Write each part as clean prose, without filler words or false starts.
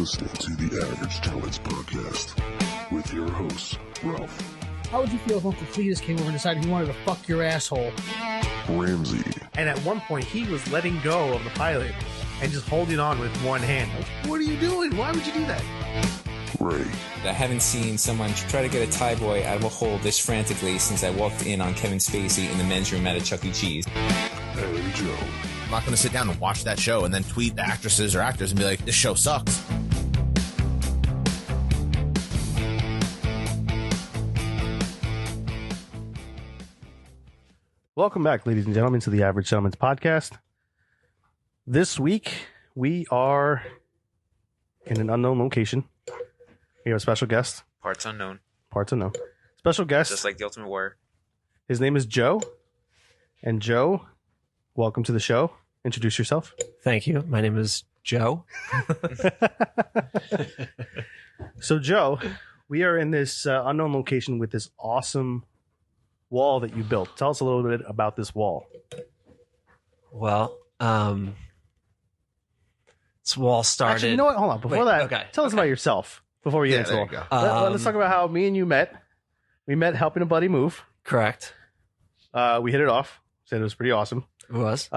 listening to the Average Talents Podcast with your host, Ralph, How would you feel if Uncle Cletus came over and decided he wanted to fuck your asshole? Ramsey, And at one point, he was letting go of the pilot and just holding on with one hand. Like, what are you doing? Why would you do that? Ray, I haven't seen someone try to get a Thai boy out of a hole this frantically since I walked in on Kevin Spacey in the men's room at a Chuck E. Cheese. and Joe. I'm not going to sit down and watch that show and then tweet the actresses or actors and be like, this show sucks. Welcome back, ladies and gentlemen, to the Average Gentleman's Podcast. This week, we are in an unknown location. We have a special guest. Parts unknown. Parts unknown. Special guest. Just like the Ultimate Warrior. His name is Joe. And Joe, welcome to the show. Introduce yourself. Thank you. My name is Joe. So, Joe, we are in this unknown location with this awesome wall that you built. Tell us a little bit about this wall. Well, this wall started. Actually, you know what? Hold on. Before that, tell us about yourself before we get into there it. you go. Let's talk about how me and you met. We met helping a buddy move. Correct. We hit it off. Said it was pretty awesome. It was.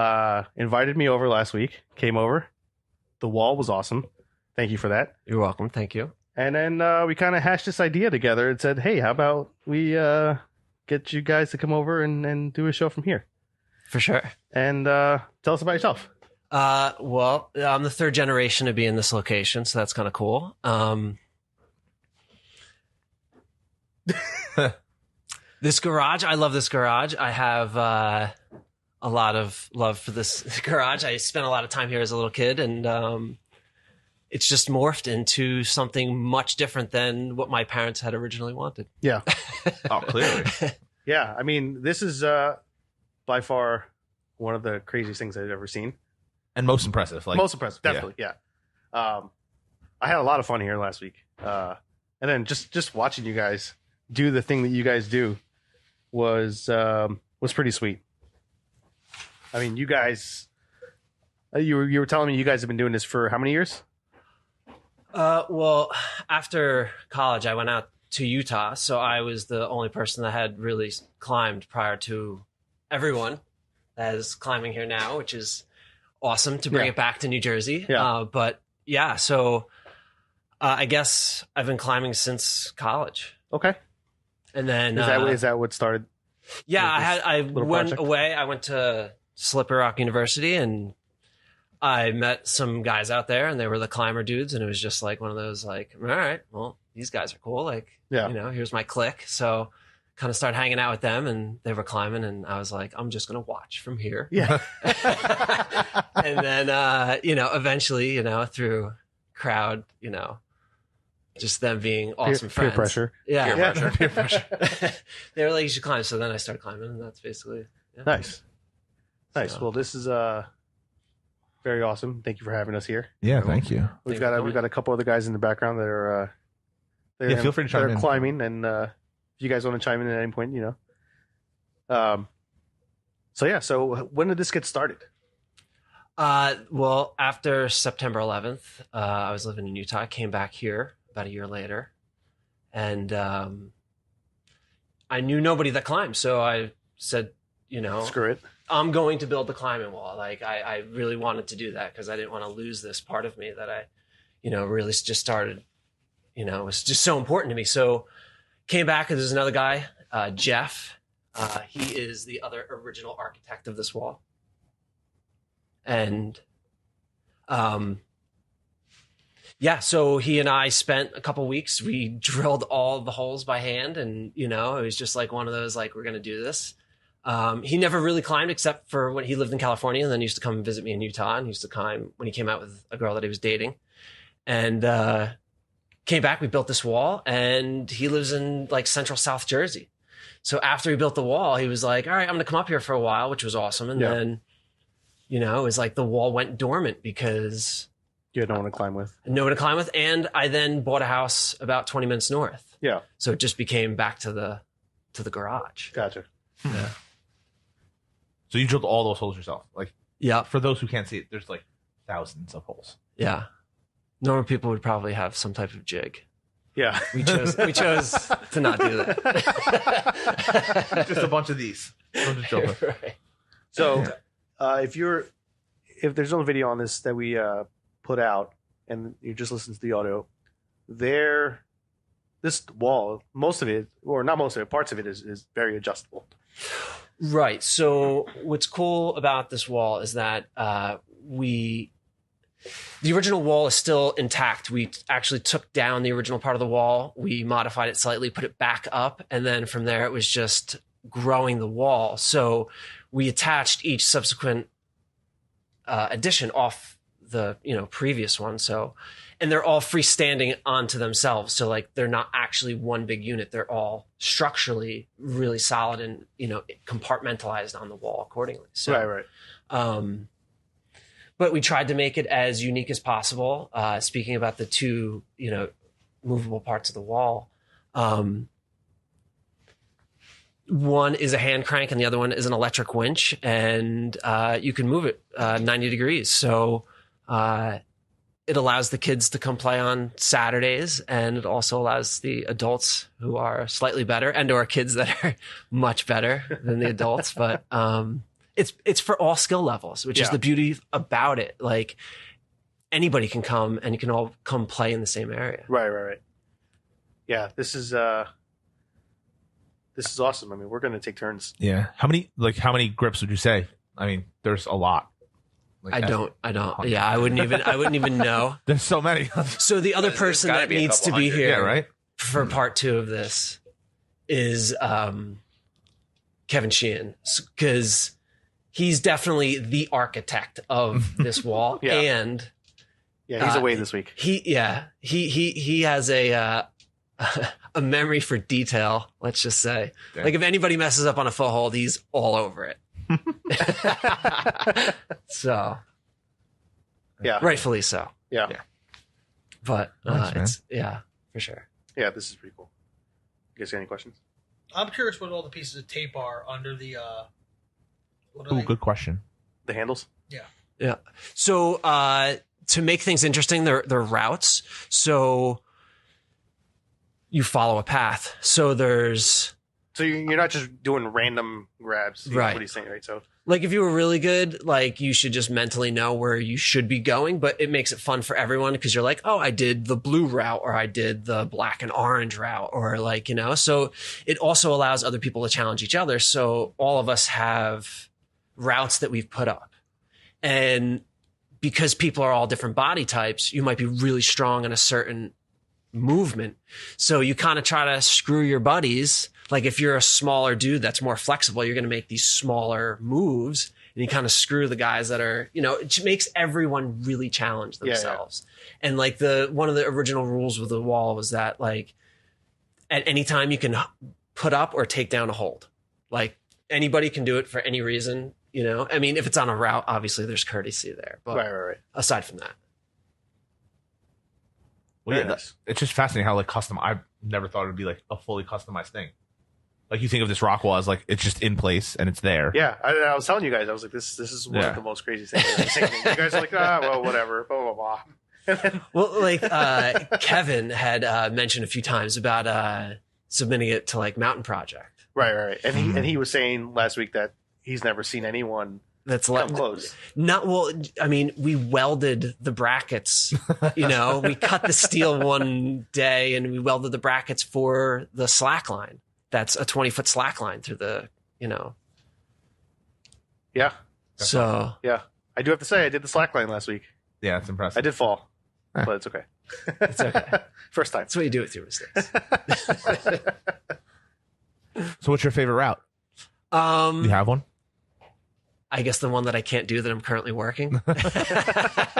Invited me over last week. Came over. The wall was awesome. Thank you for that. You're welcome. Thank you. And then we kind of hashed this idea together and said, hey, how about we get you guys to come over and do a show from here? For sure. And tell us about yourself. Well, I'm the third generation to be in this location, so that's kind of cool. This garage, I love this garage. I have a lot of love for this garage. I spent a lot of time here as a little kid, and it's just morphed into something much different than what my parents had originally wanted. Yeah. Oh, clearly. Yeah. I mean, this is by far one of the craziest things I've ever seen. And most impressive. Like, Most impressive. Definitely. Yeah. I had a lot of fun here last week. And then just watching you guys do the thing that you guys do was pretty sweet. I mean, you guys, you were telling me you guys have been doing this for how many years? Well, after college, I went out to Utah, so I was the only person that had really climbed prior to everyone that is climbing here now, which is awesome to bring it back to New Jersey. Yeah. But yeah, so I guess I've been climbing since college. Okay. And then Is that what started? Yeah, I little went project? away. I went to Slippery Rock University and I met some guys out there and they were the climber dudes. And it was just like one of those like, all right, well, these guys are cool. Like, Yeah. you know, here's my clique. So kind of started hanging out with them and they were climbing and I was like, I'm just going to watch from here. Yeah. And then, eventually, through crowd, just them being awesome Peer friends. pressure. Yeah. Peer pressure. They were like, you should climb. So then I started climbing and that's basically, Nice. So- Well, this is very awesome. Thank you for having us here. Yeah, thank you. We've got a couple other guys in the background that are Yeah, feel free to chime that are in. climbing, and if you guys want to chime in at any point, So when did this get started? Well, after September 11th, I was living in Utah. I came back here about a year later, and I knew nobody that climbed, so I said, Screw it. I'm going to build the climbing wall. Like I really wanted to do that because I didn't want to lose this part of me that I, really just started. It was just so important to me. So came back and there's another guy, Jeff. He is the other original architect of this wall. And, so he and I spent a couple weeks. We drilled all the holes by hand and, it was just like one of those, like, we're going to do this. He never really climbed except for when he lived in California and then he used to come and visit me in Utah and he used to climb when he came out with a girl that he was dating and, came back, we built this wall and he lives in like central South Jersey. So after he built the wall, he was like, all right, I'm going to come up here for a while, which was awesome. And then, it was like the wall went dormant because You had no one to climb with. no one to climb with. And I then bought a house about 20 minutes north. Yeah. So it just became back to the garage. Gotcha. Yeah. So you drilled all those holes yourself. Like, Yeah. for those who can't see it, there's like thousands of holes. Yeah. Normal people would probably have some type of jig. Yeah. We chose to not do that. Just a bunch of these. I'm just joking. Right. So, if there's no video on this that we put out, and you just listen to the audio, this wall, most of it, or not most of it, parts of it is very adjustable. Right. So what's cool about this wall is that the original wall is still intact. We actually took down the original part of the wall. We modified it slightly, put it back up. And then from there, it was just growing the wall. So we attached each subsequent addition off the previous one. So, and they're all freestanding onto themselves. So like they're not actually one big unit. They're all structurally really solid and compartmentalized on the wall accordingly. So, Right. But we tried to make it as unique as possible. Speaking about the two, movable parts of the wall, one is a hand crank and the other one is an electric winch, and you can move it 90 degrees. So it allows the kids to come play on Saturdays, and it also allows the adults who are slightly better and or kids that are much better than the adults. But it's for all skill levels, which is the beauty about it. Like anybody can come and you can all come play in the same area. Right. Yeah, this is awesome. I mean, we're going to take turns. Yeah. How many grips would you say? I mean, there's a lot. I don't. Yeah, I wouldn't even know. There's so many. So the other person that needs to be here, right, for part 2 of this is Kevin Sheehan, because he's definitely the architect of this wall. Yeah. And he's away this week. He has a memory for detail. Let's just say, like if anybody messes up on a foothold, he's all over it. So, yeah, rightfully so. Yeah. But Nice, it's for sure. Yeah, this is pretty cool. You guys got any questions? I'm curious what all the pieces of tape are under the. Ooh, good question. The handles? Yeah. So to make things interesting, they're routes. So you follow a path. So you're not just doing random grabs. Right. What he's saying, right? So like if you were really good, like you should just mentally know where you should be going, but it makes it fun for everyone because you're like, oh, I did the blue route or I did the black and orange route or like, so it also allows other people to challenge each other. So all of us have routes that we've put up, and because people are all different body types, you might be really strong in a certain movement. So you kind of try to screw your buddies. Like if you're a smaller dude that's more flexible, you're going to make these smaller moves, and you kind of screw the guys that are, it makes everyone really challenge themselves. Yeah. And like one of the original rules with the wall was that like at any time you can put up or take down a hold. Like anybody can do it for any reason, I mean, if it's on a route, obviously there's courtesy there, but right. Aside from that. Well, Very nice. It's just fascinating how like custom. I've never thought it would be like a fully customized thing. Like you think of this rock wall as like it's just in place and it's there. Yeah, I was telling you guys, I was like, this is one of the most crazy things I've ever seen. You guys are like, well, whatever, blah blah blah. Well, like Kevin had mentioned a few times about submitting it to like Mountain Project. Right, and he was saying last week that he's never seen anyone that's come close. Not well. I mean, we welded the brackets. We cut the steel one day and we welded the brackets for the slack line. That's a 20-foot slack line through the. Yeah. So yeah, I do have to say I did the slack line last week. Yeah, it's impressive. I did fall, but it's okay. It's okay. First time. That's what you do with your mistakes. So, what's your favorite route? You have one? I guess the one that I can't do that I'm currently working.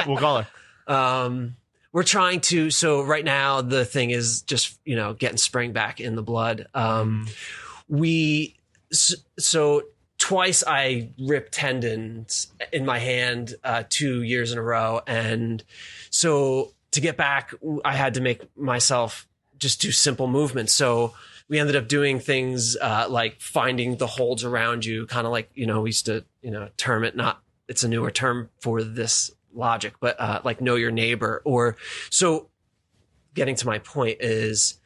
We'll call her. We're trying to. So right now the thing is just getting spring back in the blood. So twice I ripped tendons in my hand 2 years in a row, and so to get back, I had to make myself just do simple movements. So we ended up doing things like finding the holds around you, kind of like, we used to, term it, it's a newer term for this logic, but like know your neighbor. Or so getting to my point is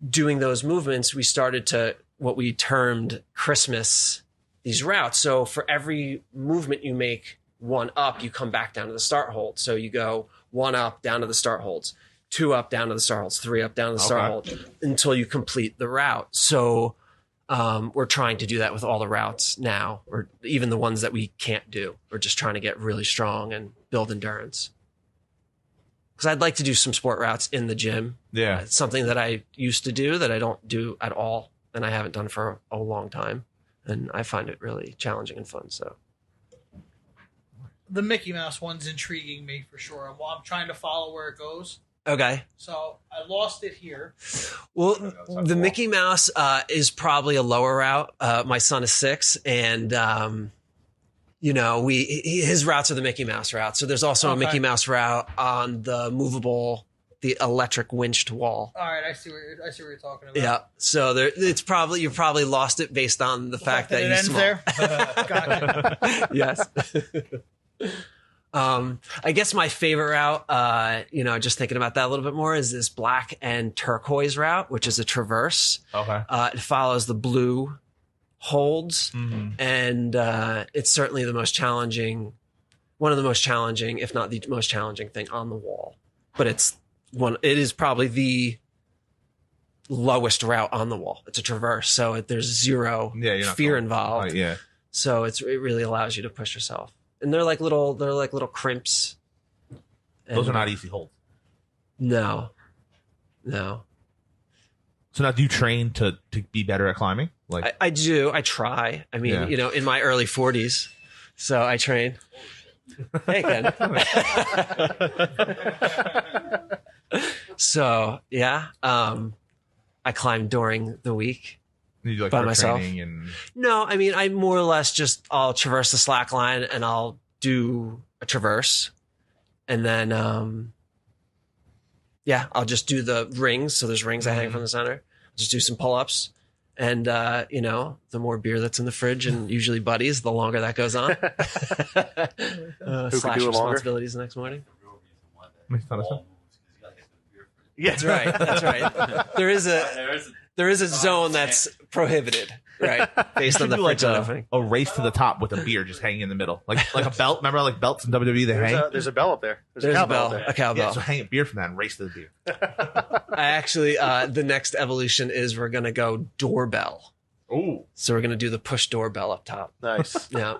doing those movements, we started to what we termed Christmas these routes. So for every movement you make one up, you come back down to the start hold. So you go one up, down to the start holds, two up, down to the start holds, three up, down to the start hold until you complete the route. So we're trying to do that with all the routes now, or even the ones that we can't do. We're just trying to get really strong and build endurance. Because I'd like to do some sport routes in the gym. Yeah. It's something that I used to do that I don't do at all, and I haven't done for a long time. And I find it really challenging and fun. So The Mickey Mouse one's intriguing me for sure. I'm trying to follow where it goes. okay. So I lost it here. Well, the Mickey Mouse is probably a lower route. My son is 6, and his routes are the Mickey Mouse route. So there's also a Mickey Mouse route on the movable, the electric winched wall. All right, I see what you're talking about. Yeah. So you probably lost it based on the fact that it he's ends small. there. Gotcha. Yes. I guess my favorite route, just thinking about that a little bit more, is this black and turquoise route, which is a traverse. Okay. It follows the blue holds, and it's certainly the most challenging, one of the most challenging, if not the most challenging thing on the wall. But it is probably the lowest route on the wall. It's a traverse, so there's zero fear involved. Yeah. So it really allows you to push yourself. And they're like little crimps. Those are not easy holds. No. So now, do you train to be better at climbing? Like I do. I try. I mean, in my early 40s, so I train. Hey, Ken. So yeah, I climb during the week. you do like by for myself. training and No, I mean, I more or less I'll traverse the slack line and I'll do a traverse, and then I'll just do the rings. So there's rings I hang from the center. Just do some pull-ups. And, the more beer that's in the fridge and usually buddies, the longer that goes on. Slash do it longer? responsibilities the next morning. makes a ton of sense. Yeah, That's right. That's right. There is a zone that's prohibited, right? Based on the Do like fridge opening. a race to the top with a beer just hanging in the middle, like a belt. Remember, like belts in WWE, they hang. there's a bell up there. There's a cowbell bell, up there. a cowbell. Yeah, so hang a beer from that and race to the beer. I actually, the next evolution is we're going to go doorbell. Ooh, So we're going to do the push doorbell up top. Nice. Yeah.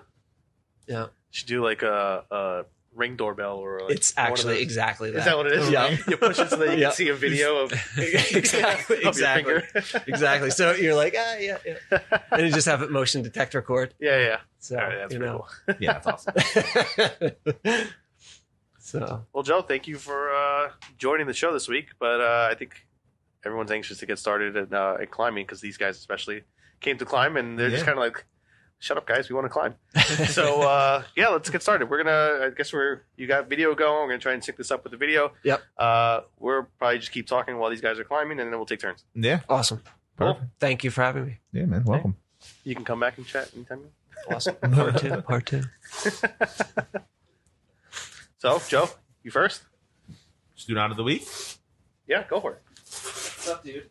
Yeah. Should do like a ring doorbell or like It's actually exactly that. Is that what it is? Yeah. You push it so that you Yeah. can see a video of Exactly. of your finger. Exactly. So you're like, yeah. And you just have it motion detect record. Yeah. So, All right, that's pretty cool. yeah, that's awesome. So, Well, Joe, thank you for joining the show this week. But I think everyone's anxious to get started at climbing because these guys especially came to climb and they're just Yeah. kind of like, shut up, guys, we want to climb. So let's get started. You got video going. We're gonna try and sync this up with the video. Yep. We'll probably just keep talking while these guys are climbing, and then we'll take turns. Yeah, awesome. perfect. Thank you for having me. Yeah, man, welcome. You can come back and chat anytime. Awesome. Part two. So, Joe, you first. Student of the week. Yeah, go for it. What's up, dude?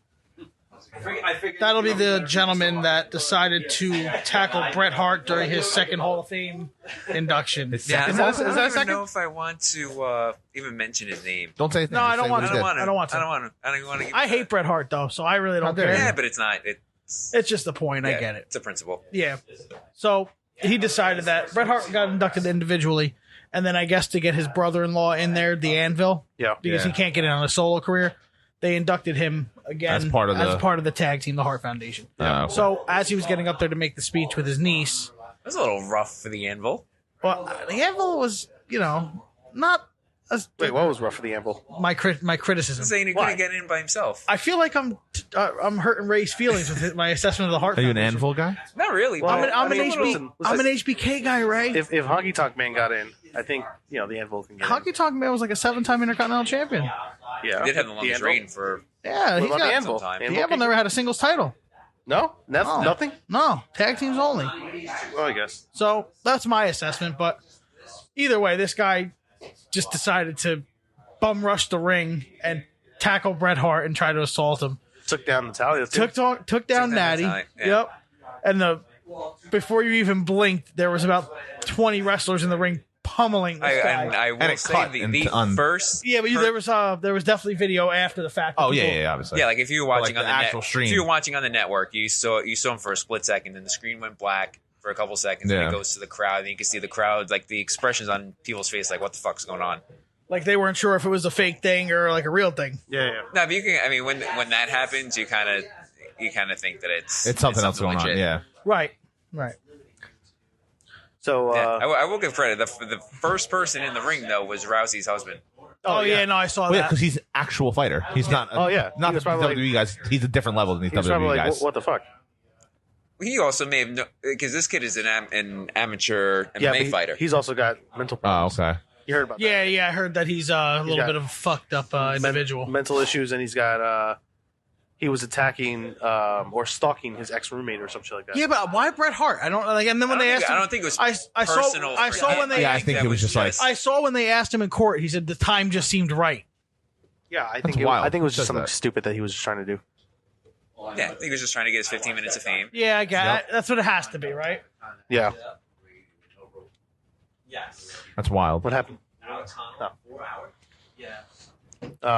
That'll be the gentleman that decided to tackle Bret Hart during his second Hall of Fame induction. Yeah, Is I that don't a even second? know if I want to even mention his name. Don't say his name. No, I just don't say want what to. he I did. don't want to. I don't want to. I don't even want to. I hate Bret Hart though, so I really don't dare care. you. Yeah, but it's not. It's just the point. I Yeah, get it. It's a principle. Yeah. So he decided that Bret Hart got inducted individually, and then I guess to get his brother-in-law in there, the Anvil, Yeah. because Yeah. he can't get in on a solo career, they inducted him again As part of the tag team, the Hart Foundation. Oh. So as he was getting up there to make the speech with his niece, It was a little rough for the Anvil. well, the Anvil was, not as Wait, what was rough for the Anvil? my criticism. Saying he Why? couldn't get in by himself. I feel like I'm hurting Ray's feelings with my assessment of the Hart Are you an Foundation. Anvil guy? Not really. Well, but I'm I mean, listen, an HBK guy, Ray. If Honky Tonk Man got in, I think the Anvil can get Honky Tonk Man was like a 7-time Intercontinental Champion. in. Yeah, he did have the longest Anvil? reign for. Yeah, What he's about the got. Anvil? Sometime. The Anvil Anvil can- never had a singles title. No, No. nothing. No, tag teams only. Well, I guess. So that's my assessment. But either way, this guy just decided to bum rush the ring and tackle Bret Hart and try to assault him. Took down Natalia. Too. Took down Natty. Natalia, yeah. Yep. And before you even blinked, there was about 20 wrestlers in the ring pummeling this guy. I And will it say cut the on- first. Yeah, but there was definitely video after the fact. Oh yeah, obviously. Yeah, like if you were watching Like on the the actual stream. if you were watching on the network, you saw him for a split second, and the screen went black for a couple seconds, and Yeah. it goes to the crowd, and you can see the crowd, like the expressions on people's face, like what the fuck's going on. Like they weren't sure if it was a fake thing or like a real thing. Yeah. No, but you can. I mean, when that happens, you kind of think that it's something else going on. legit. Yeah. Right. So Yeah, I will give credit. The first person in the ring though was Rousey's husband. Oh yeah, no, I saw Well, yeah, that. because he's an actual fighter. He's not. Oh, yeah. Not He was the probably WWE guys. He's a different level than these he was probably WWE like, guys. what the fuck? He also may have because this kid is an amateur MMA Yeah, but fighter. he's also got mental Oh, problems. okay. You heard about that? Yeah, I heard that he's a little got bit of a fucked up individual. Mental issues, and he's got he was attacking or stalking his ex roommate or some shit like that. Yeah, but why Bret Hart? I don't like. And then when they asked him, I don't think it was I personal. saw when they. Yeah, I think that it was just like- I saw when they asked him in court. He said the time just seemed right. Yeah, I think wild. I think it was just Says something that. stupid that he was just trying to do. Yeah, I think he was just trying to get his 15 minutes of fame. Yeah, I got that's what it has to be, right? Yeah. That's wild. What happened?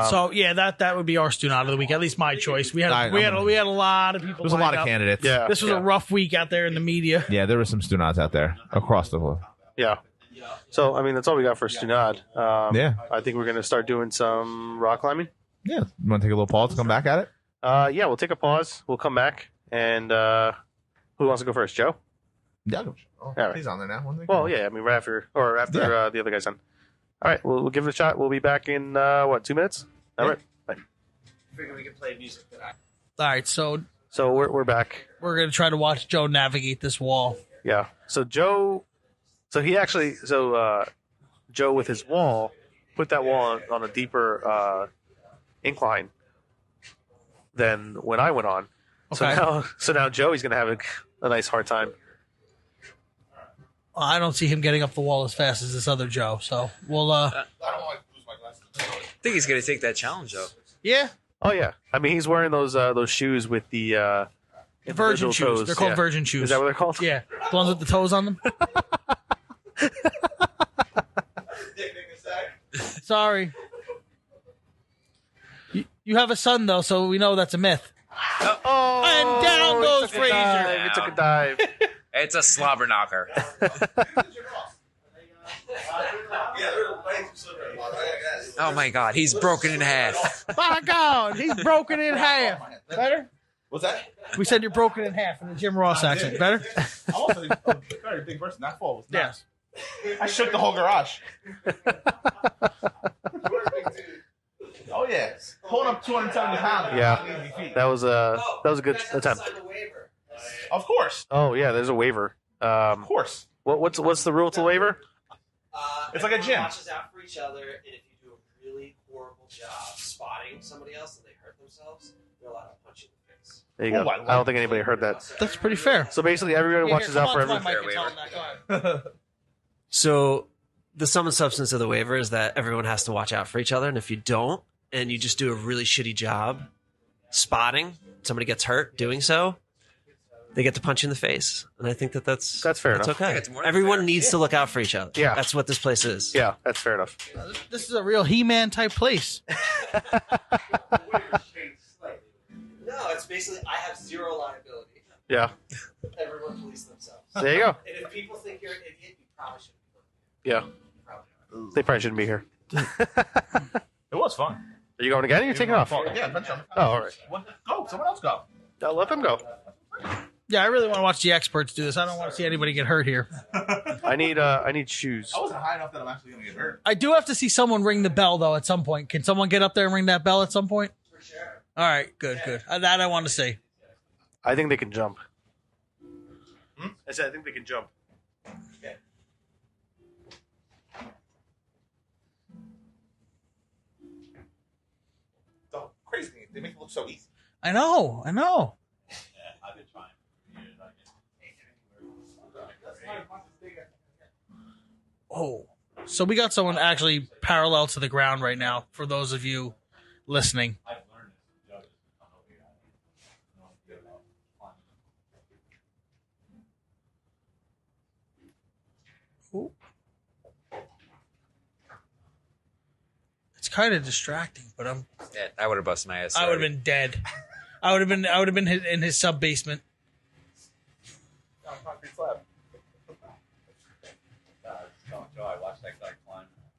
So yeah, that would be our student out of the week. At least my choice. We had a lot of people. There's a lot lined of up. candidates. Yeah. This was a rough week out there in the media. Yeah, there were some Stunats out there across the board. Yeah. So I mean, that's all we got for Stunad. Yeah. I think we're gonna start doing some rock climbing. Yeah. You want to take a little pause to come back at it? Yeah, we'll take a pause. We'll come back, and who wants to go first? Joe? Yeah. right. He's on there now. Well, yeah. I mean, right after the other guy's done. All right, we'll give it a shot. We'll be back in 2 minutes. All right. Bye. Figure we can play music for that. All right, so So we're back. we're gonna try to watch Joe navigate this wall. Yeah. So Joe, Joe with his wall put that wall on a deeper incline than when I went on. Okay. So now Joey's gonna have a nice hard time. I don't see him getting up the wall as fast as this other Joe. So we'll I think he's going to take that challenge though. yeah, Oh yeah. I mean, he's wearing those shoes with the virgin individual shoes. toes. They're called Yeah. virgin shoes. Is that what they're called? Yeah, the ones with the toes on them. Sorry. You have a son though, so we know that's a myth. Oh, And down he goes took a Frazier. dive. He took a dive. It's a slobber knocker. Oh my God, he's broken in half. My God, he's broken in half. Better? What's that? We said you're broken in half in the Jim Ross accent. Better? I'm also a very big person. That fall was Yes. I shook the whole garage. Oh yeah, pulling up 270 pounds. Yeah. That was a good attempt. Of course, Oh yeah, there's a waiver. of course. What's the rule to waiver? It's like a gym. Watches out for each other, and if you do a really horrible job spotting somebody else and they hurt themselves, they're allowed to punch you in the face. There you go. Oh, I like I don't think anybody heard that. That's pretty fair. So basically, everybody watches out for everyone. So the sum and substance of the waiver is that everyone has to watch out for each other, and if you don't, and you just do a really shitty job spotting, somebody gets hurt doing so, they get to punch you in the face. And I think that's fair enough. okay. Yeah, it's more than Everyone fair. needs to look out for each other. Yeah. That's what this place is. Yeah, that's fair enough. This is a real He-Man type place. No, it's basically I have zero liability. Yeah. Everyone police themselves. There you go. And if people think you're an idiot, you probably shouldn't be. Yeah. They probably shouldn't be here. It was fun. Are you going again? Or are you taking off? Yeah, eventually. Oh, all right. Go. Someone else go. I'll let them go. Yeah, I really want to watch the experts do this. I don't want to see anybody get hurt here. I need shoes. I wasn't high enough that I'm actually gonna get hurt. I do have to see someone ring the bell though at some point. Can someone get up there and ring that bell at some point? For sure. All right, good. That I want to see. I think they can jump. I said I think they can jump. The crazy thing, they make it look so easy. I know. Oh, So we got someone actually parallel to the ground right now. For those of you listening, Ooh. It's kind of distracting, but Yeah, I would have busted my ass. I would have been dead. I would have been in his sub basement.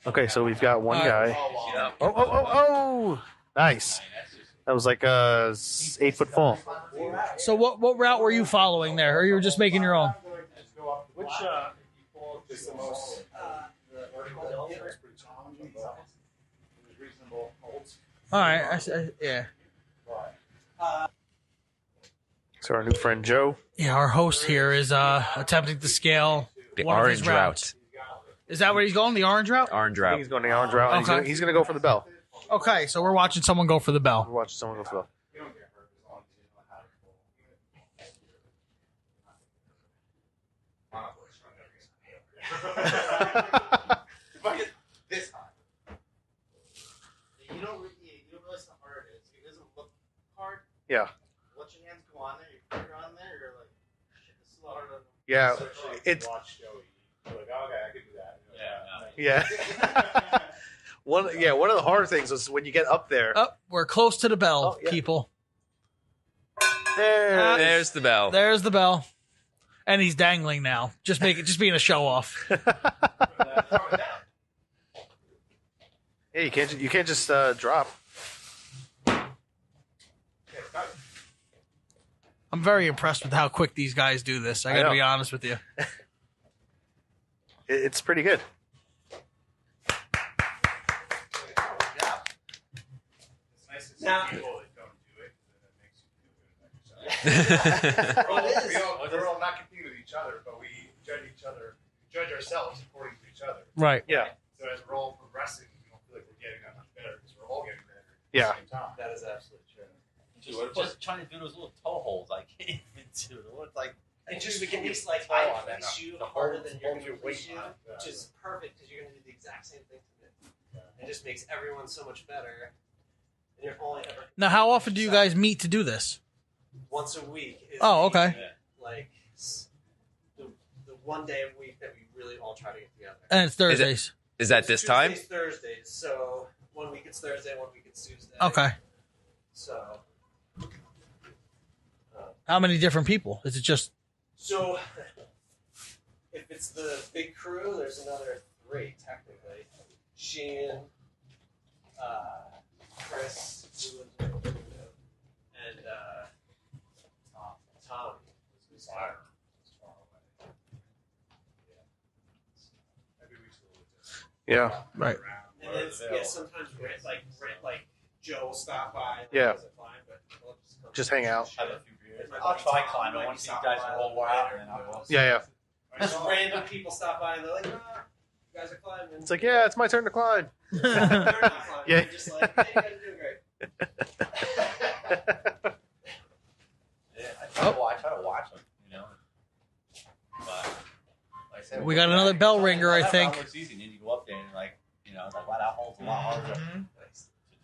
Okay, so we've got one guy. Oh! Nice. That was like a 8-foot fall. So what route were you following there, or you were just making your own? Which is the most All right, yeah. So our new friend Joe. Yeah, our host here is attempting to scale The one of his orange routes. route. Is that where he's going? The orange route? Orange I think route. he's going the orange route. And Okay. he's gonna go for the bell. Okay, so we're watching someone go for the We're bell. watching someone go for the bell. This high. You don't realize how hard it is. It doesn't look hard. Yeah. Let your hands go on there. You put it on there. You're like, shit, this is a lot harder. Yeah. So It's watch Joey. You're like, oh, okay, I can do that. yeah. One of the hard things is when you get up there. Oh, we're close to the bell, Oh, yeah. people. There. There's the bell. There's the bell, and he's dangling now. Just being a show off. Yeah, you can't just drop. I'm very impressed with how quick these guys do this. I got to know. be honest with you. It's pretty good. Now, We're all not competing with each other, but we judge ourselves according to each other. Right. Yeah. So as we're all progressing, we don't feel like we're getting that much better because we're all getting better at Yeah. the same time. that is absolutely true. Just trying to do those little toe holes. I can't even do it. It's like And just in case, like, Toe I on that. place you The harder holds- than you're holds going your to place weight you, on it. which is perfect because you're going to do the exact same thing to me. It just makes everyone so much better. And you're only ever Now, how often do you guys meet to do this? once a week. Is Oh, the, okay. Like the one day a week that we really all try to get together. And it's Thursdays. Is that this time? Tuesdays, Thursdays. So 1 week it's Thursday, 1 week it's Tuesday. Okay. So How many different people? Is it just? So, if it's the big crew, there's another 3 technically. Sheehan, Chris, who lives in Orlando, and Tommy, who's fire. Yeah. Right. And then sometimes like Joe will stop by. Yeah. Fine, but we'll come Just hang out. have a few beers. I'll try climbing. I want to see you guys roll out, and then I'll go. Yeah. Just random people stop by and they're like, "Ah, you guys are climbing." It's like, yeah, it's my turn to climb. They're not climbing. Yeah. They're just like, hey, you guys are doing great. Yeah, I try to watch them, you know. But like I said, We got another bell ringer, I that think. round looks easy, and then you go up there and like, you know, like wow, that hole's a lot harder to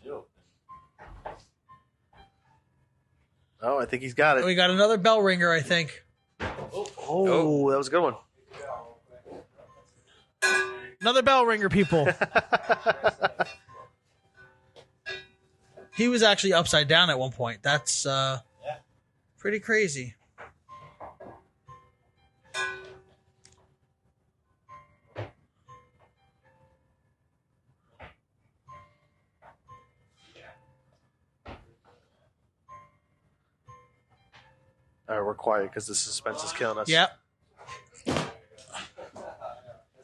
do. Oh, I think he's got it. We got another bell ringer, I think. Oh, that was a good one. Another bell ringer, people. He was actually upside down at one point. That's pretty crazy. All right, we're quiet because the suspense is killing us. Yep.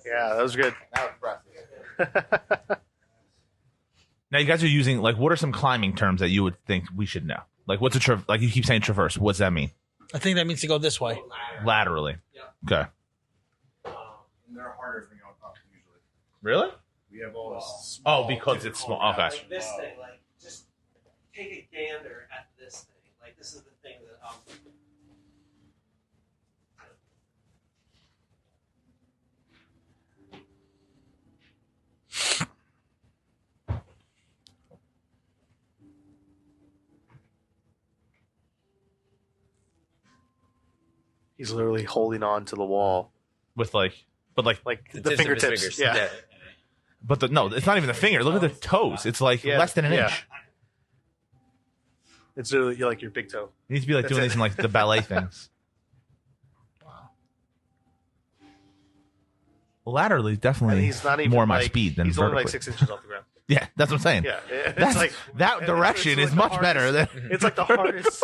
Yeah, that was good. That was impressive. Now you guys are using like what are some climbing terms that you would think we should know? Like what's a like you keep saying traverse? What's that mean? I think that means to go this way. Laterally. Yep. Okay. And they're harder if we go up usually. Really? We have all this. Oh, because it's small. Okay. Like this thing, like just take a gander at this thing. Like this is the thing that he's literally holding on to the wall with like the tips of his fingertips. fingers. Yeah. But no, it's not even the finger. Look at the toes. It's like less than an inch. It's literally like your big toe. You need to be like That's doing it. these in like the ballet things. Well, laterally, definitely And he's not even more my like, speed than he's vertically. only like 6 inches off the ground. Yeah, that's what I'm saying. Yeah, it's That's, like that direction it's is like much the better than. hardest- It's like the hardest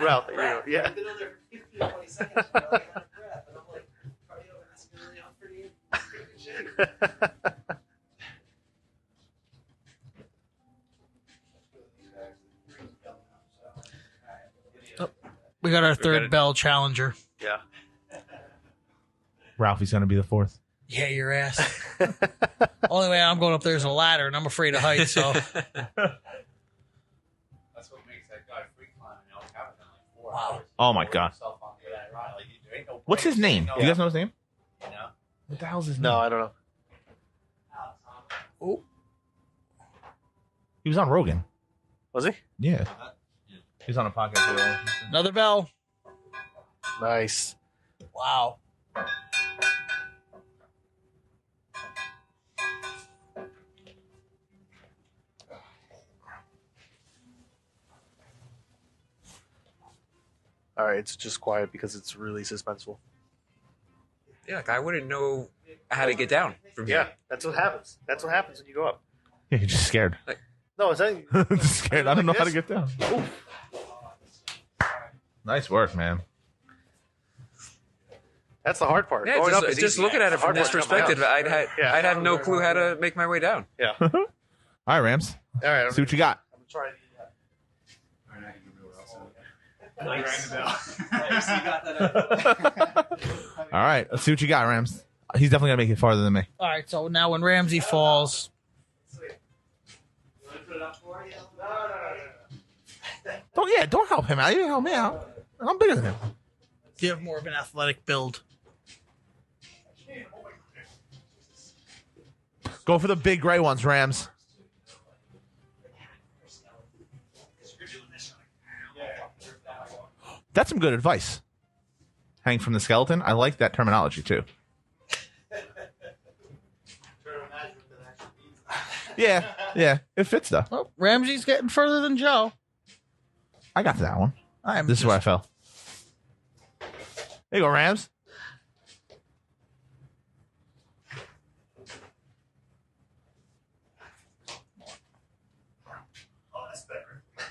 route. That you're, yeah. I've been on there for 15, 20 seconds, I'm really out of breath, and I'm like, cardiovascularly, I'm pretty good shape. We got our third bell challenger. Yeah. Ralphie's going to be the fourth. Yeah, your ass. Only way I'm going up there is a ladder, and I'm afraid of heights. So That's what makes that guy free climbing El Capitan like 4 hours. Oh my God. Himself onto that ride. Like, there ain't no What's his brakes, name? ain't Do you guys know his name? You know? What the hell's his name? No, I don't know. oh, He was on Rogan. Was he? Yeah. He was on a podcast. another bell. Nice. Wow. All right, it's just quiet because it's really suspenseful. Yeah, like I wouldn't know how to get down from here. Yeah, that's what happens. That's what happens when you go up. Yeah, you're just scared. No, it's not. Just scared. I don't know Like how to this? get down. Nice work, man. That's the hard part. Yeah, Going up just, is just easy. looking at it The from hard this part's coming perspective, out. I'd have no clue how to make my way down. Yeah. All right, Rams. All right. See what you got. I'm trying. All right, let's see what you got, Rams. He's definitely gonna make it farther than me. All right, so now when Ramsey falls, Don't help him out. You help me out. I'm bigger than him. you have more of an athletic build. Go for the big gray ones, Rams. That's some good advice. Hang from the skeleton. I like that terminology too. Yeah, it fits though. Oh, Ramsey's getting further than Joe. I got to that one. I am. This is where I fell. There you go, Rams.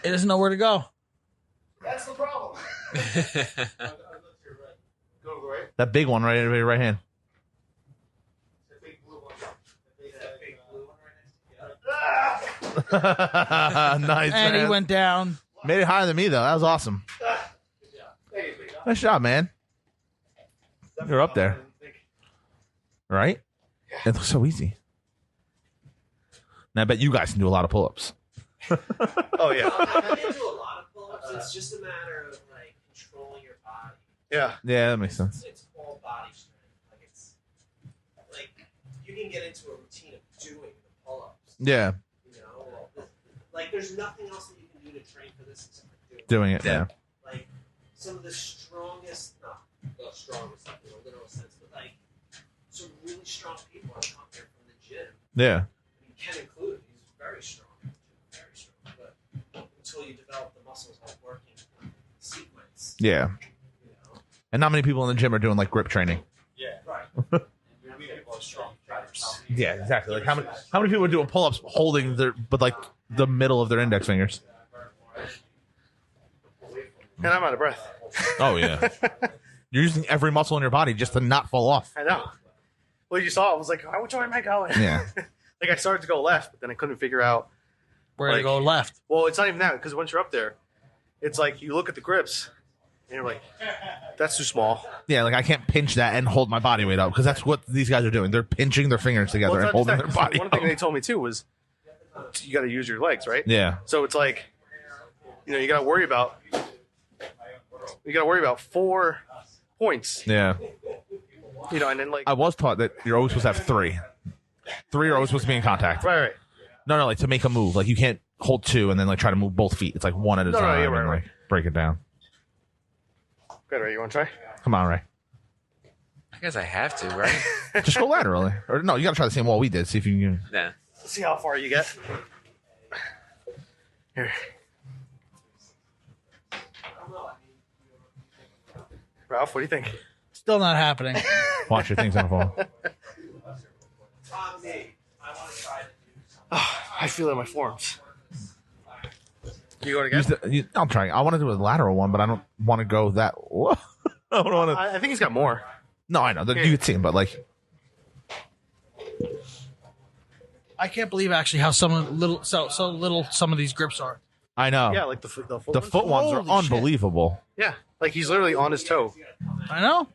It doesn't know where to go. That's the problem. Go to the right. That big one right in your right hand. The big blue one. That big blue one right next to you. Nice. And he man. went down. Made it higher than me though. That was awesome. Nice job, man. You're up there, right? It looks so easy. And I bet you guys can do a lot of pull-ups. Oh yeah. I can do a lot of pull-ups. It's just a matter of like controlling your body. Yeah. Yeah, that makes sense. It's all body strength. Like it's like you can get into a routine of doing the pull-ups. Yeah, You know, like there's nothing else that you can do to train for this except for doing it. Yeah. like some of the strongest, not the strongest in a literal sense, but like some really strong people have come here from the gym. Yeah. I mean, Ken included, he's very strong, very strong. But until you develop the muscles of working sequence, Yeah. you know, And not many people in the gym are doing like grip training. right? Yeah, exactly. Like how many people are doing pull-ups holding like the middle of their index fingers? And I'm out of breath. Oh yeah. You're using every muscle in your body just to not fall off. I know. Well, you saw. I was like, which way am I going? Yeah. Like I started to go left, but then I couldn't figure out. Where to Like- go left. Well, it's not even that because once you're up there, it's like you look at the grips and you're like, that's too small. Yeah, like I can't pinch that and hold my body weight up because that's what these guys are doing. They're pinching their fingers together Well, and it's not holding just their that, 'cause body one up. thing they told me too was you got to use your legs, right? Yeah. So it's like, you got to worry about 4 points. Yeah. And then like I was taught that you're always supposed to have 3. 3 are always supposed to be in contact. right. No, like to make a move. Like you can't hold 2 and then like try to move both feet. It's like one at a No, time yeah, and right. like break it down. Good, Ray. You want to try? Come on, Ray. I guess I have to, right? Just go laterally. Or no, you got to try the same wall we did. See if you can. Nah. Let's see how far you get. Here. Ralph, what do you think? Still not happening. Watch your things on the phone. Oh, I feel it in my forearms. You going again? I'm trying. I want to do a lateral one, but I don't want to go that. I don't want to. I think he's got more. No, I know. You could see him, but like. I can't believe actually how so little some of these grips are. I know. Yeah, like the foot ones are Holy unbelievable. Yeah, like he's literally on his toe. I know.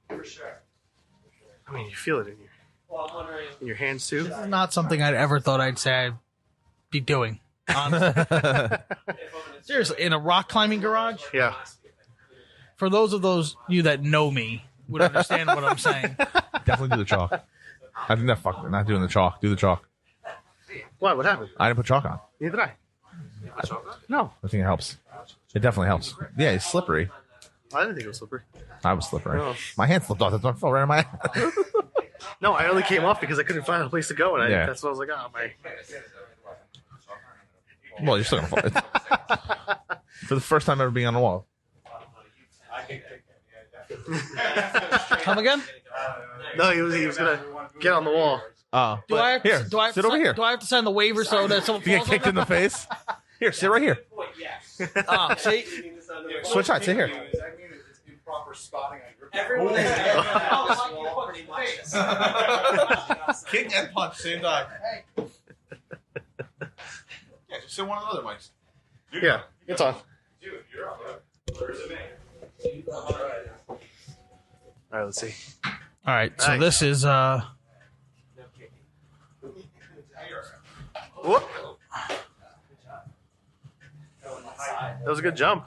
For sure. I mean, you feel it Well, I'm wondering. in your hands too. This is not something I'd ever thought I'd say I'd be doing. Honestly. Seriously, in a rock climbing garage. Yeah. For those of you that know me, would understand what I'm saying. Definitely do the chalk. I think not doing the chalk. Do the chalk. What? What happened? I didn't put chalk on. Neither did I. No. I think it helps. It definitely helps. Yeah, it's slippery. I didn't think it was slippery. I was slippery. No. My hand slipped off. That's why I fell right in my hand. No, I only came off because I couldn't find a place to go, and Yeah. that's what I was like, oh my. Well, you're still gonna fall. For the first time ever being on the wall. Come again? No, he was gonna get on the wall. Oh, Do I have here, to, do I have sit to over sign, here. Do I have to sign the waiver so that someone You get falls kicked on in the face. Here, sit right here. Oh, see? Switch sides. Sit here. Everyone Kick and punch, same time. Yeah, just sit one of the other mics. Yeah, it's on. All right, let's see. All right, so Nice. this is Whoop. That was a good jump.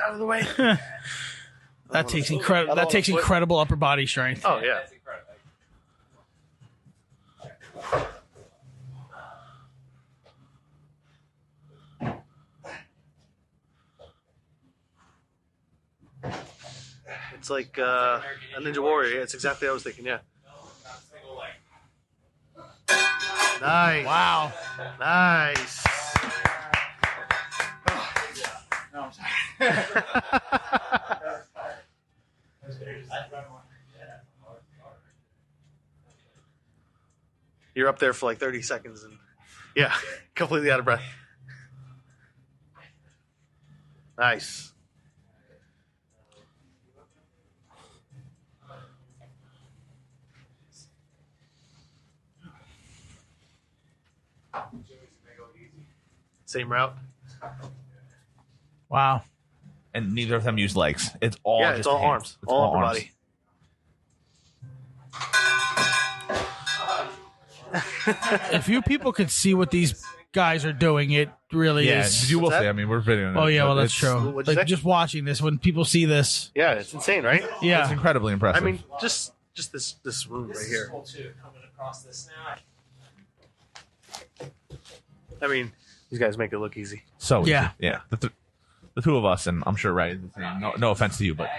Out of the way. that takes incredible upper body strength. Oh yeah. It's like a Ninja Warrior. Yeah, it's exactly what I was thinking. Yeah. Nice. Wow. Nice. You're up there for like 30 seconds and yeah, completely out of breath. Nice. Same route. Wow. And neither of them use legs. It's all Yeah, just it's all hands. arms. It's All upper arms. body. If you people could see what these guys are doing, it really Yeah, is. you will What's say. that? I mean, we're videoing. Oh it, yeah, but well that's it's- true. What'd you Like say? just watching this, when people see this, Yeah, it's insane, right? It's yeah. incredibly I impressive. mean, just this room right here. Cool too, coming across this now. I mean, these guys make it look easy. so easy. Yeah. yeah. The two of us, and I'm sure Ray is the same. No offense to you, but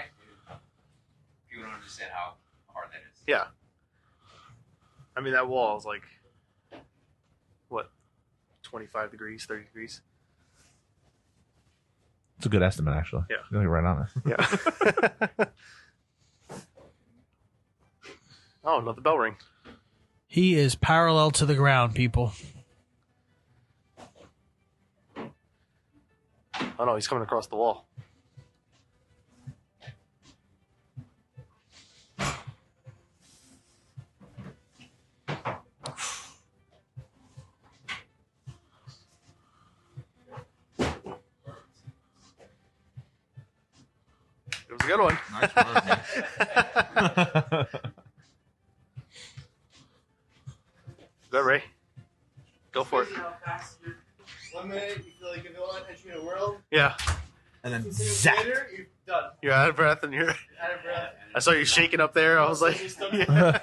People don't understand how hard that is. Yeah. I mean, that wall is like, what, 25 degrees, 30 degrees? it's a good estimate, actually. Yeah. You're right on it. Yeah. Oh, another bell ring. He is parallel to the ground, people. Oh no, he's coming across the wall. It was a good one. Nice work. Go, Ray. Go for it. 1 minute, you feel like you're the only entry in the world. Yeah. And then Later, you're done. You're out of breath and you're. Out of breath. I saw you shaking up there. I was like, yeah.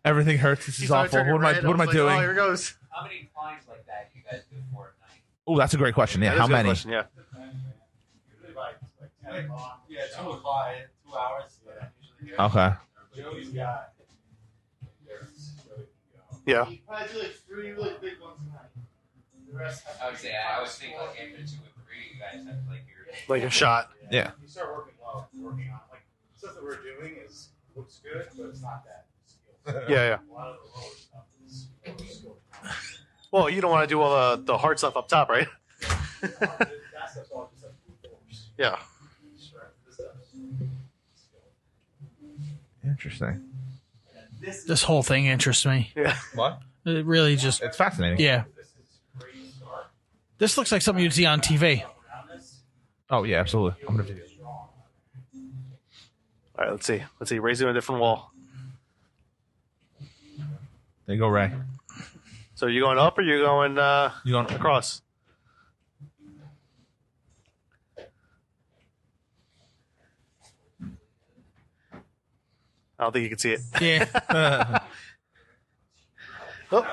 Everything hurts. This You is started awful. turning What am I? red. What am I was like, doing? Oh, here goes. How many climbs like that you guys do for at night? Oh, that's a great question. Yeah, That is how a good many? question, yeah. Usually like 10 o'clock. Yeah, 2 o'clock, 2 hours. Usually here. Okay. Joey's got. Yeah. He probably do like 3 really big ones tonight. The rest have to I would say be I would five think small like after 2 ones. or 3, you guys have like your Like a shot. Yeah. You start working well, working on like stuff that we're doing is looks good, but it's not that skilled. Yeah, A lot of the lower stuff is more skilled. Well, you don't want to do all the hard stuff up top, right? That stuff's all just like brute force. Yeah. Strength. This stuff's skilled. Interesting. This whole thing interests me. Yeah. What? It really just, It's fascinating. yeah. This is crazy dark. This looks like something you'd see on TV. Around this, Oh yeah, absolutely. I'm gonna video. strong. All right, let's see. Let's see. Raising a different wall. There you go, Ray. So are you going up or you going You going? across? I don't think you can see it. Yeah. Oh.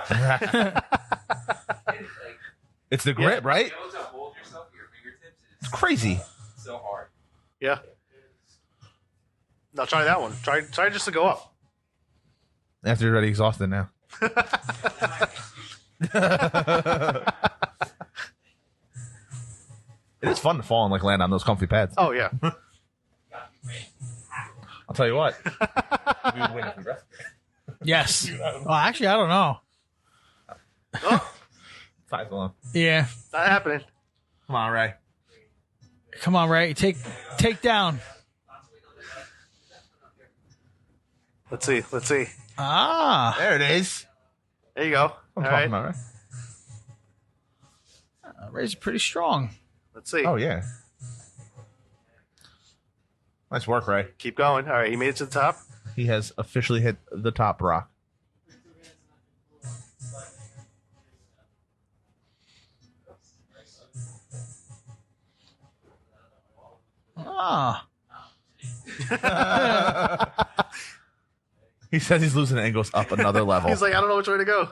It's the grip, right? You know, to hold yourself with your fingertips It's is crazy. so hard. Yeah. Now try that one. Try just to go up. After you're already exhausted now. It is fun to fall and like land on those comfy pads. Oh yeah. I'll tell you what. We would win if we rested. Yes. Well, actually, I don't know. Oh, Five alone. Yeah. not happening. Come on, Ray. Come on, Ray. Take down. Let's see. Let's see. Ah. There it is. There you go. I'm All talking right. about, right? Ray's pretty strong. Let's see. Oh yeah. Nice work, Ray. Keep going. All right. He made it to the top. He has officially hit the top rock. Ah. He says he's losing it and goes up another level. He's like, I don't know which way to go.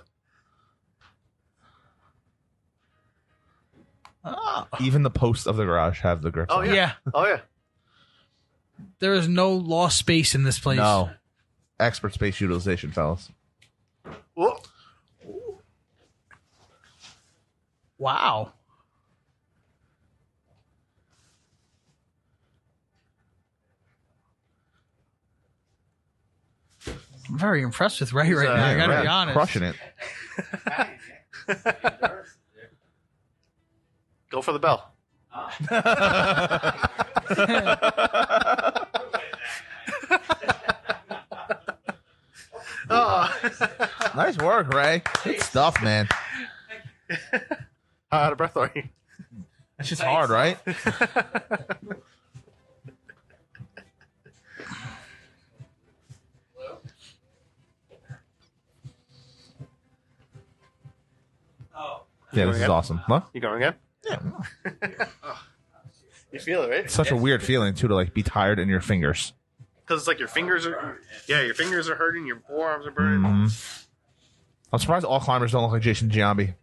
Ah. Even the posts of the garage have the grips. Oh on. yeah. Yeah. Oh yeah. There is no lost space in this place. No. Expert space utilization, fellas. Whoa. Wow. I'm very impressed with Ray right now. I gotta be honest. Crushing it. Go for the bell. Oh. Nice work, Ray. Good stuff, man. How out of breath are you? That's just hard, right? Yeah, this is awesome. What? You going again? Yeah. You feel it, right? It's such a weird feeling too to like be tired in your fingers. Because it's like your fingers are, your fingers are hurting, your forearms are burning. Mhm. I'm surprised all climbers don't look like Jason Giambi.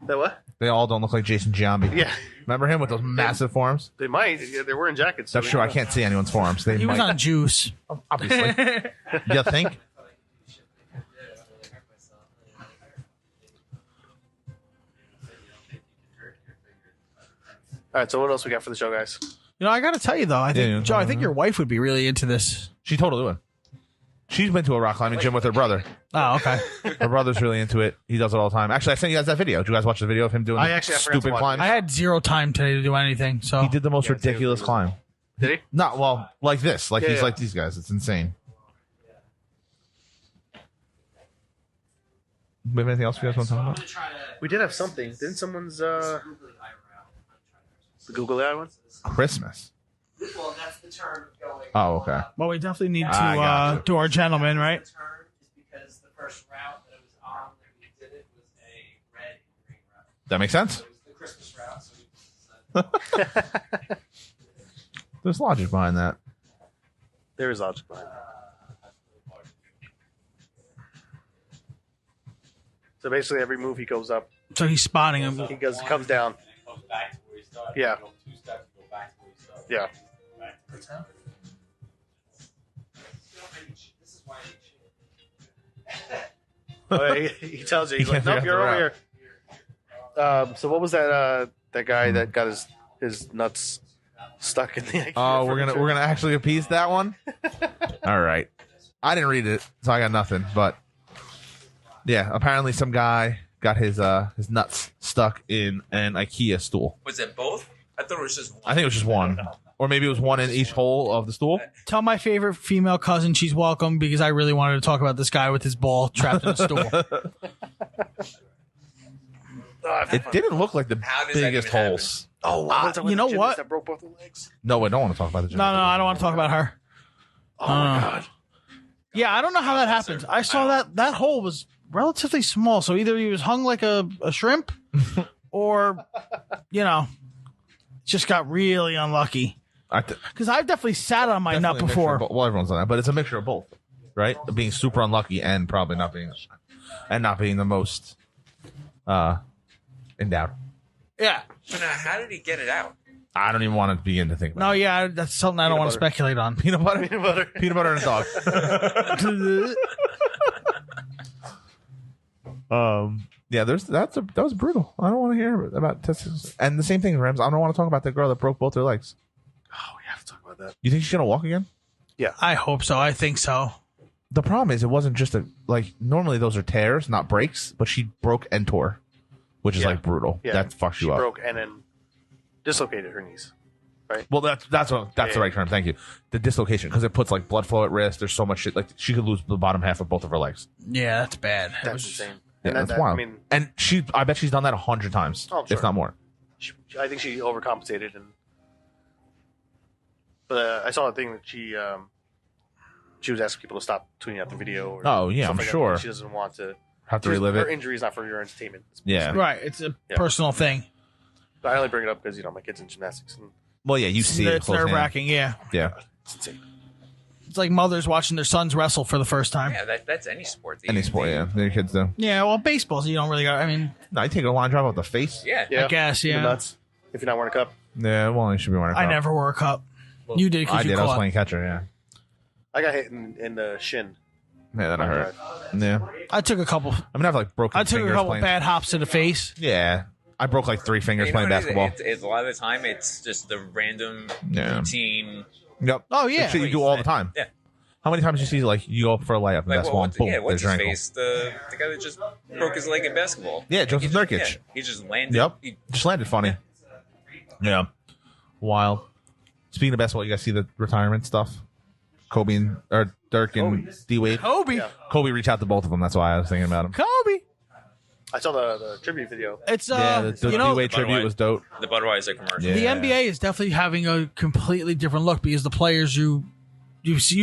That what? They all don't look like Jason Giambi. Yeah, Remember him with those massive forearms? they might. Yeah, they're wearing jackets. so That's we true. don't I can't see anyone's forearms. They He was might. on juice. Obviously. You think? All right, so what else we got for the show, guys? You know, I gotta tell you though, I think Yeah, Joe, I think your wife would be really into this. She totally would. She's been to a rock climbing gym with her brother. Oh, okay. Her brother's really into it. He does it all the time. Actually, I sent you guys that video. Did you guys watch the video of him doing I the forgot to stupid watch climb? I had zero time today to do anything, so He did the most Yeah, ridiculous climb. Did he? Not well, like this. Like Yeah, he's yeah. like these guys. It's insane. We have anything else you guys want to talk about? We did have something. Didn't someone's the Google Eye one? Christmas. Well, that's the term going. Oh, okay. well, we definitely need to I got you. do our gentleman, right? The term is because the first route that it was on that we did it was a red and green route. That makes sense. So it was the Christmas route. So we decided There's logic behind that. There is logic behind it. So basically, every move he goes up, So he's spotting him. he comes down. Yeah. Yeah. He tells you, he's like, nope, you're over here. So what was that? That guy that got his nuts stuck in the IKEA Oh, we're furniture? gonna actually appease that one. All right. I didn't read it, so I got nothing. But yeah, apparently some guy got his nuts stuck in an IKEA stool. Was it both? I thought it was just one. I think it was just one, or maybe it was one in each hole of the stool. Tell my favorite female cousin she's welcome because I really wanted to talk about this guy with his ball trapped in a stool. It didn't look like the How does that biggest even happen? holes. You know what? That broke both the legs. No, I don't want to talk about the No, I don't want to talk about her. Oh my god. Yeah, I don't know how that happened. I saw that hole was relatively small, so either he was hung like a shrimp, or just got really unlucky. Because I've definitely sat on my nut before. Well, everyone's done that, but it's a mixture of both, right? Being super unlucky and probably not being the most endowed. Yeah. So now, how did he get it out? I don't even want to begin to think about No, yeah, that's something I don't want to speculate on. peanut butter, Peanut butter. peanut butter and a dog. Yeah, that was brutal. I don't want to hear about testicles. And the same thing, Rams. I don't want to talk about the girl that broke both her legs. Oh, we have to talk about that. You think she's gonna walk again? I hope so. I think so. The problem is, it wasn't just normally those are tears, not breaks, but she broke and tore, which is Yeah. like brutal. Yeah. That fucks She you up. broke and then dislocated her knees. Well, that's the right term. Thank you. The dislocation, because it puts like blood flow at risk. There's so much shit. Like she could lose the bottom half of both of her legs. Yeah, that's bad. That's insane. Yeah, And that's wild. I mean, And I bet she's done that 100 times, Oh, I'm sure. if not more. I think she overcompensated, but I saw a thing that she was asking people to stop tweeting out the video. Or Oh, yeah, stuff I'm like that sure. because she doesn't want to Have to relive her it. injury is not for your entertainment. Yeah. Right. It's a Yeah. personal thing. But I only bring it up because my kid's in gymnastics and Well, yeah, you see it. It's close hand. nerve wracking. Yeah. Yeah. it's insane. It's like mothers watching their sons wrestle for the first time. Yeah, that's any sport. Any sport, yeah. Their kids do. Yeah, well, baseball, you don't really got. I mean, No, I take a line drive out the face. Yeah. Yeah, I guess, The yeah. nuts. If you're not wearing a cup, Yeah, well, you should be wearing a I cup. never wore a cup. You did I because you did. I was caught. playing catcher, yeah. I got hit in the shin. Yeah, that hurt. Yeah. I took a couple. I mean, I've like broken I took a fingers couple playing. bad hops to the face. Yeah. I broke like 3 fingers You know playing what it is? basketball. It's a lot of the time, it's just the random Yeah. routine. Yep. Oh yeah. It's shit you do all the time. Yeah. How many times you see like you go for a layup in Like, basketball and boom, what's there's your his ankle. face? The guy that just broke his leg in basketball. Yeah, Joseph He just- Nurkic. yeah, he just landed. Yep. He- Just landed funny. Yeah. Wild. Speaking of basketball, you guys see the retirement stuff? Kobe and or Dirk and D Wade. Kobe. Yeah. Kobe reached out to both of them. That's why I was thinking about him. Kobe. I saw the tribute video. It's Yeah, the you know, D Wade tribute was dope. the Budweiser commercial. Yeah. the NBA is definitely having a completely different look because the players you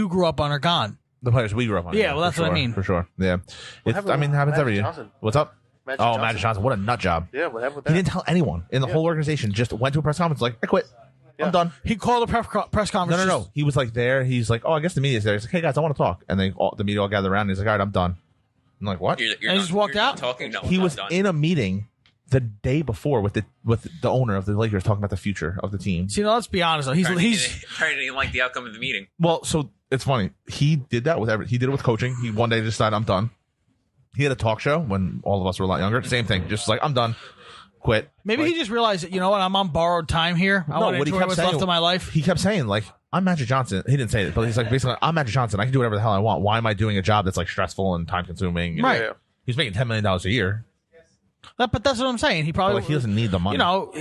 grew up on are gone. The players we grew up on. Yeah, well, that's for what I sure, mean. For sure. Yeah. It's, happened I mean, it happens with every year. Magic Johnson? What's up? Magic Oh, Magic Johnson. What a nut job. Yeah, what happened with He that? didn't tell anyone in the whole organization. Just went to a press conference like, I quit. Yeah. I'm done. He called a press conference. No. He was like there. He's like, oh, I guess the media's there. He's like, hey guys, I want to talk. And the media all gathered around. And he's like, all right, I'm done. I'm like, what? You're And he done- just walked you're done out? Talking? No, He I'm was done. in a meeting the day before with the owner of the Lakers talking about the future of the team. See, now let's be honest though. Apparently He's apparently didn't like the outcome of the meeting. Well, so it's funny. He did that with he did it with coaching. He one day decided I'm done. He had a talk show when all of us were a lot younger. Same thing. Just like I'm done. Quit. maybe Like, he just realized that, you know what, I'm on borrowed time here. I want to enjoy what's left of my life. He kept saying like I'm Magic Johnson. He didn't say it, but he's like basically I'm Magic Johnson. I can do whatever the hell I want. Why am I doing a job that's like stressful and time consuming? And Right. Yeah. He's making $10 million a year. But that's what I'm saying. He But probably like he doesn't need the money. You know,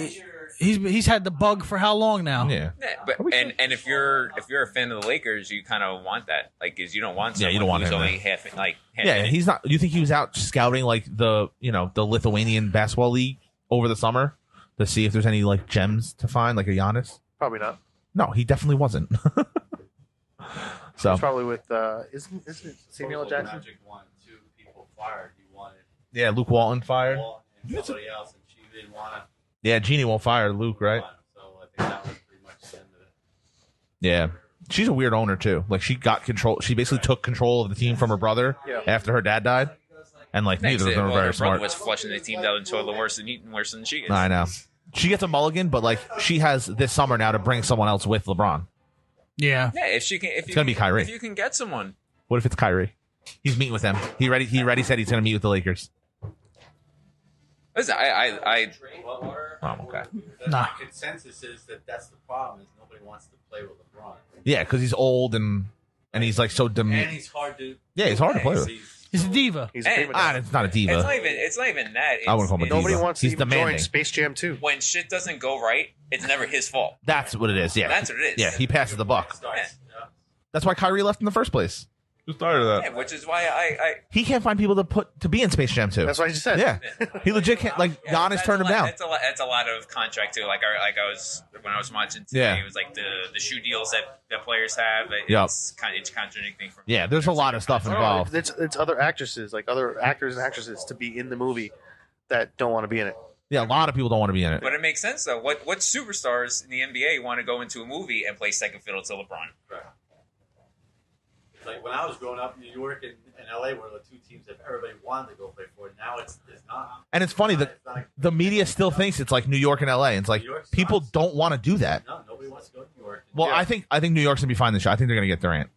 he's had the bug for how long now? Yeah. Yeah, but and if you're a fan of the Lakers, you kind of want that, like, because you don't want Yeah, someone you don't want who's him only there. half Yeah, in it. he's not. You think he was out scouting like the Lithuanian basketball league over the summer to see if there's any like gems to find, like a Giannis? Probably not. No, he definitely wasn't. So It's probably with isn't it Samuel L. Jackson? Magic wanted 2 people fired. He wanted yeah, Luke Walton fired. Walt and somebody else, and she didn't want to. Yeah, Jeannie won't fire Luke, right? So I think that was pretty much the end of it. Yeah, she's a weird owner too. Like she got control. She basically took control of the team from her brother after her dad died, and like neither of them are very her smart. brother was flushing the team down the toilet worse than she is. I know. She gets a mulligan, but like she has this summer now to bring someone else with LeBron. Yeah. Yeah, if it's gonna be Kyrie. If you can get someone. What if it's Kyrie? He's meeting with them. He already said he's gonna meet with the Lakers. Listen, I Oh, okay. The consensus is that that's the problem. Is nobody wants to play with LeBron. Yeah, because he's old and he's like so And he's hard to. Yeah, he's hard to play with. He's a diva. He's a prima Ah, donna. it's not a diva. It's not even that. I wouldn't call him a Nobody diva. wants to He's even demanding. join Space Jam 2. When shit doesn't go right, it's never his fault. That's what it is. Yeah, That's what it is. Yeah, he passes the buck. Yeah. That's why Kyrie left in the first place. Who started that? Yeah, which is why I He can't find people to be in Space Jam 2. That's what I just said. Yeah, he legit can't. Like Giannis turned him down. That's a lot of contract too. Like I was when I was watching today, Yeah. it was like the shoe deals that players have. Yup. It's contradicting from. Yeah, there's a lot of stuff involved. It's other actresses, like other actors and actresses, to be in the movie that don't want to be in it. Yeah, a lot of people don't want to be in it. But it makes sense though. What superstars in the NBA want to go into a movie and play second fiddle to LeBron? Right. It's like when I was growing up, New York and LA were the two teams that everybody wanted to go play for. Now it's not. And it's funny that the media still thinks it's like New York and LA. It's like people don't want to do that. No, nobody wants to go to New York. Well, I think New York's gonna be fine this year. I think they're gonna get Durant.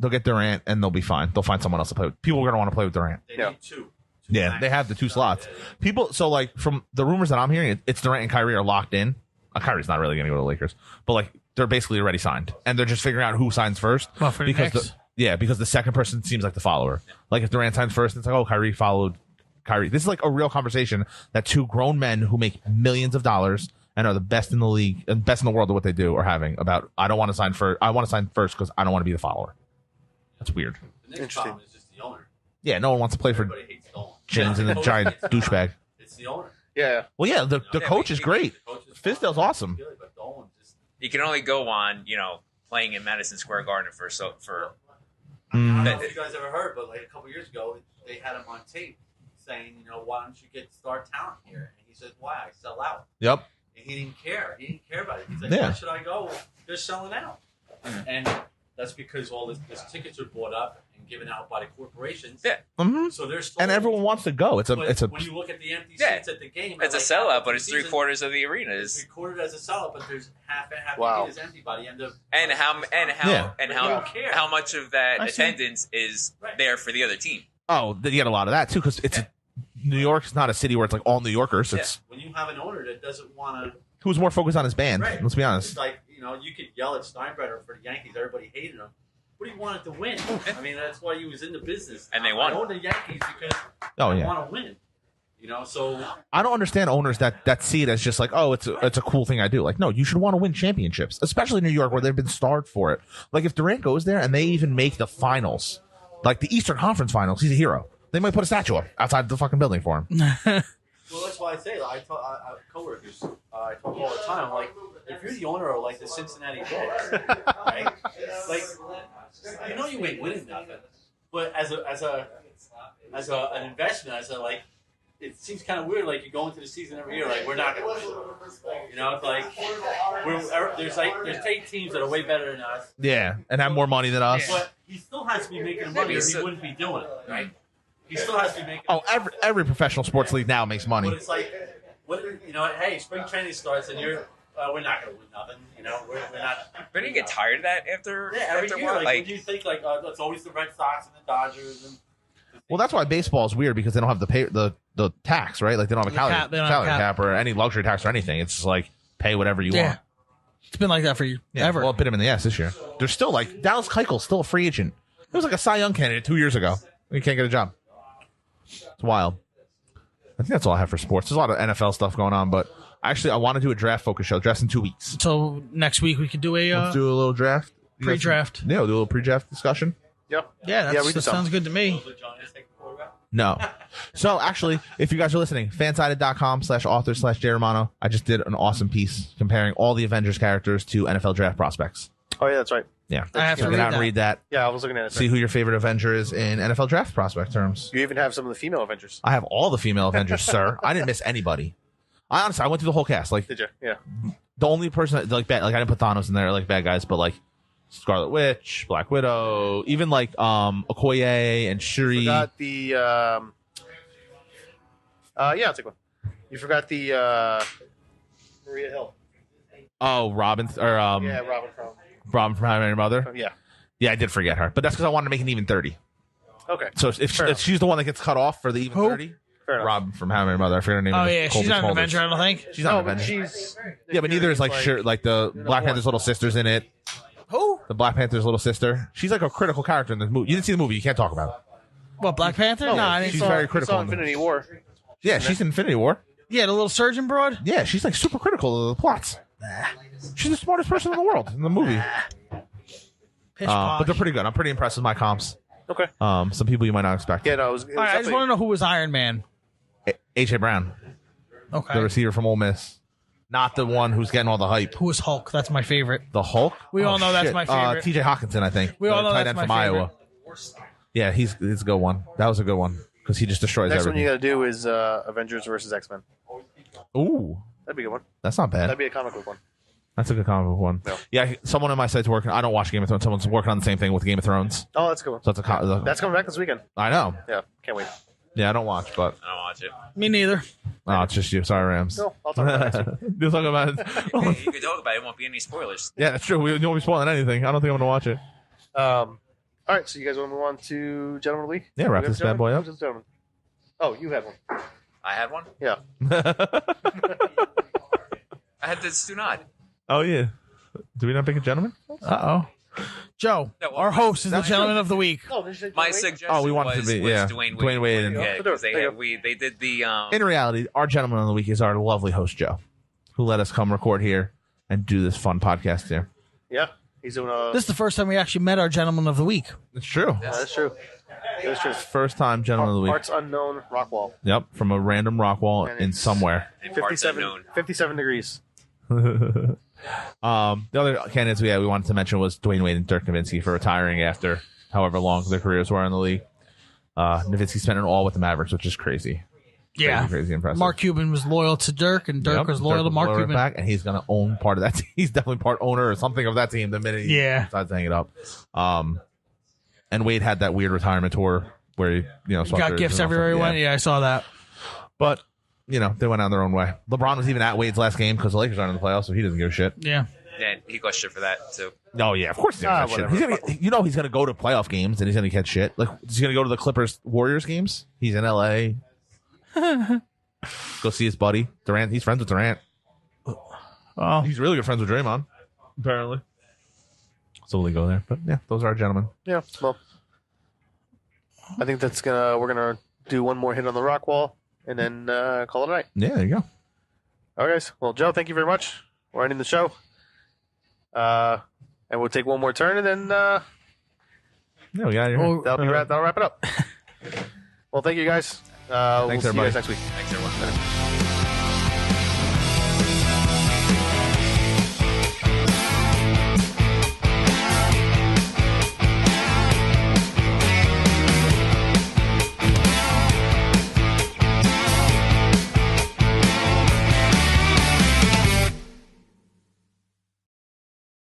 They'll get Durant and they'll be fine. They'll find someone else to play with. People are gonna want to play with Durant. They need two. Yeah, they have the two slots. People, so like from the rumors that I'm hearing, it's Durant and Kyrie are locked in. Kyrie's not really going to go to the Lakers, but like they're basically already signed, and they're just figuring out who signs first. Well, for the Knicks. Because the second person seems like the follower. Like if Durant signs first, it's like, oh, Kyrie followed Kyrie. This is like a real conversation that two grown men who make millions of dollars and are the best in the league and best in the world at what they do are having about. I don't want to sign first. I want to sign first because I don't want to be the follower. That's weird. The next problem is just the owner. Yeah, no one wants to play for Everybody hates Dolan. James and the giant douchebag. It's the owner. Yeah. Well, yeah, the coach is great. Fizdale's awesome. Good, but Dolan just. You can only go on playing in Madison Square Garden for. I don't know if you guys ever heard, but like a couple years ago, they had him on tape saying, why don't you get star talent here? And he said, why? I sell out. Yep. And he didn't care. He didn't care about it. He's like, Yeah. why should I go? They're selling out. And that's because all this tickets are bought up and given out by the corporations. Yeah. Mm-hmm. So they're sold. And everyone wants to go. It's a. When you look at the empty seats at the game, It's a sellout, but it's 3/4 of the arena. It's recorded as a sellout, but there's half Wow. the seat is empty by the end of. And how care. how much of that I see. attendance is there for the other team? Oh, you get a lot of that too because it's New York's not a city where it's like all New Yorkers. It's When you have an owner that doesn't want to. who's more focused on his band. Right. Let's be honest. It's like, you could yell at Steinbrenner for the Yankees. Everybody hated him. But he wanted to win. I mean, that's why he was in the business. And they I won. own the Yankees because Oh, I yeah. want to win. So I don't understand owners that see it as just like, oh, it's a cool thing I do. Like, no, you should want to win championships, especially in New York where they've been starved for it. Like if Durant goes there and they even make the finals, like the Eastern Conference Finals, he's a hero. They might put a statue up outside the fucking building for him. Well, that's why I say I talk coworkers. I talk all the time. Like, if you're the owner of like the Cincinnati Reds, right? Like, you ain't winning nothing. But as an investment, it seems kind of weird. Like you go into the season every year, like we're not going to win. It's like there's 8 teams that are way better than us. Yeah, and have more money than us. But he still has to be making money, or he wouldn't be doing it, right? He still has to be making. Oh, every professional sports league now makes money. But it's like, hey, spring training starts and we're not going to win nothing. We're not. But you get tired of that after every after year. what? Like, you think it's always the Red Sox and the Dodgers and. Well, that's why baseball is weird because they don't have the tax, right? Like they don't have a salary cap or any luxury tax or anything. It's just like pay whatever you want. It's been like that for you ever. Well, it bit him in the ass this year. There's still like Dallas Keuchel's still a free agent. He was like a Cy Young candidate 2 years ago. He can't get a job. It's wild. I think that's all I have for sports. There's a lot of NFL stuff going on, but actually, I want to do a draft focus show. Draft's in 2 weeks. So next week we could do Let's do a little draft. pre-draft. Yeah, we'll do a little pre-draft discussion. Yep. Yeah, that sounds good to me. No. So actually, if you guys are listening, fansided.com/author/Jay Romano. I just did an awesome piece comparing all the Avengers characters to NFL draft prospects. Oh, yeah, that's right. Yeah. I have to Get read out and that. read that. Yeah, I was looking at it. See who your favorite Avenger is in NFL draft prospect terms. You even have some of the female Avengers. I have all the female Avengers, sir. I didn't miss anybody. I went through the whole cast. Like Did you? Yeah. the only person that, like bad, like I didn't put Thanos in there, like bad guys, but like Scarlet Witch, Black Widow, even like Okoye and Shuri. Forgot the yeah, I'll take one. You forgot the Maria Hill. Oh, Robin or Yeah, Robin from Robin from How I Met Your Mother. yeah. Yeah, I did forget her, but that's because I wanted to make an even 30. Okay. So if she's the one that gets cut off for the even 30, Fair enough. Robin from How I Met Your Mother. I forget her name. Oh yeah, Colby she's not an Smulders. Avenger. I don't think. She's not No, an but Avenger. she's Yeah, but neither is like like the Black Panther's little sister's in it. Who? The Black Panther's little sister. She's like a critical character in this movie. You didn't see the movie. You can't talk about it. What, Black Panther? No, I didn't. she's see- very You critical. saw in the- Infinity War. Yeah, she's in Infinity War. Yeah, the little surgeon broad. Yeah, she's like super critical of the plots. She's the smartest person in the world in the movie. Pish But they're posh. pretty good. I'm pretty impressed with my comps. Okay. Some people you might not expect. Yeah, no, it was All right, I just definitely- want to know who was Iron Man. AJ Brown, Okay. the receiver from Ole Miss, not the one who's getting all the hype. Who was Hulk? That's my favorite. The Hulk. We all know that's my favorite. TJ Hawkinson, I think. We all know tight that's end my from favorite. Iowa. Yeah, he's a good one. That was a good one because he just destroys Next one everything. you got to do is Avengers versus X-Men. Ooh, That'd be a good one. that's not bad. That'd be a comic book one. That's a good comic book one. No. Yeah, someone on my site's working. I don't watch Game of Thrones. Someone's working on the same thing with Game of Thrones. Oh, that's a good one. So it's a That's coming back this weekend. I know. Yeah, can't wait. Yeah, I don't watch, but I don't watch it. Me neither. oh, it's just you. Sorry, Rams. No, I'll talk about it next week. You'll talk about it. You could talk about it. It won't be any spoilers. Yeah, that's true. We won't be spoiling anything. I don't think I'm going to watch it. All right, so you guys want to move on to Gentleman of the Week? Yeah, wrap You have this bad boy up. Who's the gentleman? Oh, you had one. I had one. Yeah. I had this do not. Oh, yeah. Do we not pick a gentleman? Uh oh. Joe, No, well, our host is the that's gentleman of the week. Oh, did you say My Dwayne? suggestion Oh, we wanted was, to be, was yeah. Dwayne Dwayne Wade and- Yeah, Oh, because there you they did the In reality, our gentleman of the week is our lovely host, Joe, who let us come record here and do this fun podcast here. Yeah, he's doing a. This is the first time we actually met our gentleman of the week. It's true. Yeah, that's true. That's true. First time gentleman of the week. Parts unknown Rockwall. Yep, from a random rock wall And in it's- somewhere. and parts 57, unknown. 57 degrees. The other candidates we wanted to mention was Dwayne Wade and Dirk Nowitzki for retiring after however long their careers were in the league. Nowitzki spent it all with the Mavericks, which is crazy. Yeah. Crazy impressive. Mark Cuban was loyal to Dirk, and Dirk Yep, was loyal to Mark right Cuban. back, and he's going to own part of that team. He's definitely part owner or something of that team the minute he Yeah. decides to hang it up. And Wade had that weird retirement tour where he, swept Got her- gifts everywhere he went. Yeah, I saw that. But, they went on their own way. LeBron was even at Wade's last game because the Lakers aren't in the playoffs, so he doesn't give a shit. Yeah. And he got shit for that too. Oh, yeah, of course he's going to shit. whatever. He's gonna, he's going to go to playoff games and he's going to catch shit. Like, he's going to go to the Clippers-Warriors games. He's in L.A. Go see his buddy, Durant. He's friends with Durant. Oh, He's really good friends with Draymond, apparently. So we go there. But, yeah, those are our gentlemen. Yeah, well, I think we're gonna do one more hit on the rock wall and then call it a night. Yeah, there you go. All right, guys. Well, Joe, thank you very much. We're ending the show. And we'll take one more turn and then Yeah, we got it here. Well, that'll wrap it up. Well, thank you guys. We'll Thanks, see you everybody. guys next week.